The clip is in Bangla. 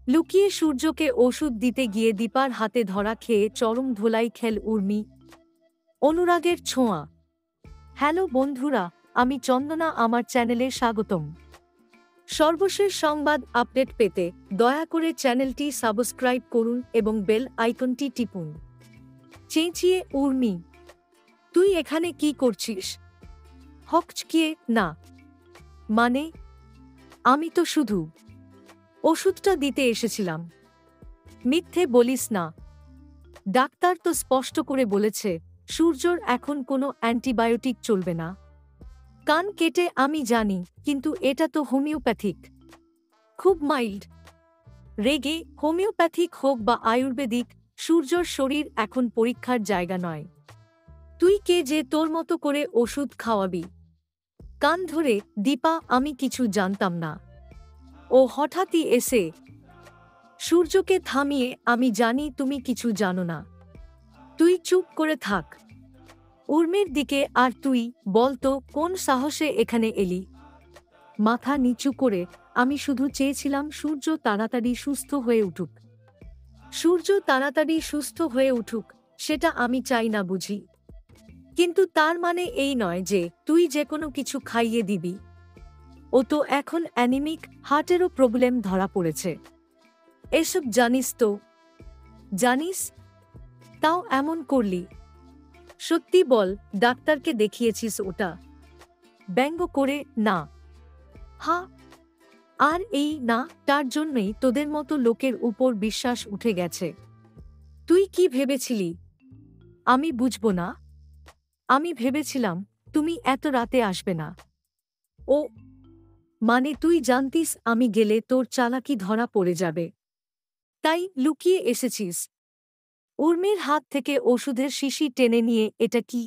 লুকিয়ে সূর্যকে ওষুধ দিতে গিয়ে দীপার হাতে ধরা খেয়ে চরম ধোলাই খেল উর্মি। অনুরাগের ছোঁয়া। হ্যালো বন্ধুরা, আমি চন্দনা, আমার চ্যানেলে স্বাগতম। সর্বশেষ সংবাদ আপডেট পেতে দয়া করে চ্যানেলটি সাবস্ক্রাইব করুন এবং বেল আইকনটি টিপুন। চেঁচিয়ে উর্মি, তুই এখানে কি করছিস? হকচকিয়ে, না মানে, আমি তো শুধু ওষুধটা দিতে এসেছিলাম। মিথ্যে বলিস না, ডাক্তার তো স্পষ্ট করে বলেছে সূর্যর এখন কোনো অ্যান্টিবায়োটিক চলবে না। কান কেটে আমি জানি, কিন্তু এটা তো হোমিওপ্যাথিক, খুব মাইল্ড। রেগে হোমিওপ্যাথিক হোক বা আয়ুর্বেদিক, সূর্যর শরীর এখন পরীক্ষার জায়গা নয়। তুই কে যে তোর মতো করে ওষুধ খাওয়াবি? কান ধরে দীপা, আমি কিছু জানতাম না। ও হঠাৎই এসে সূর্যকে থামিয়ে, আমি জানি তুমি কিছু জানো না। তুই চুপ করে থাক। উর্মির দিকে, আর তুই বল তো কোন সাহসে এখানে এলি? মাথা নিচু করে, আমি শুধু চেয়েছিলাম সূর্য তাড়াতাড়ি সুস্থ হয়ে উঠুক। সূর্য তাড়াতাড়ি সুস্থ হয়ে উঠুক, সেটা আমি চাই না বুঝি? কিন্তু তার মানে এই নয় যে তুই যে কোনো কিছু খাইয়ে দিবি। ও তো এখন অ্যানিমিক, হার্টেরও প্রবলেম ধরা পড়েছে। এসব জানিস তো? জানিস, তাও এমন করলি? সত্যি বল, ডাক্তারকে দেখিয়েছিস ওটা? ব্যঙ্গ করে, না। হা, আর এই না তার জন্যই তোদের মতো লোকের উপর বিশ্বাস উঠে গেছে। তুই কি ভেবেছিলি আমি বুঝবো না? আমি ভেবেছিলাম তুমি এত রাতে আসবে না। ও মানে, তুই জানতিস আমি গেলে তোর চালাকি ধরা পড়ে যাবে, তাই লুকিয়ে এসেছিস? উর্মির হাত থেকে ওষুধের শিশি টেনে নিয়ে, এটা কি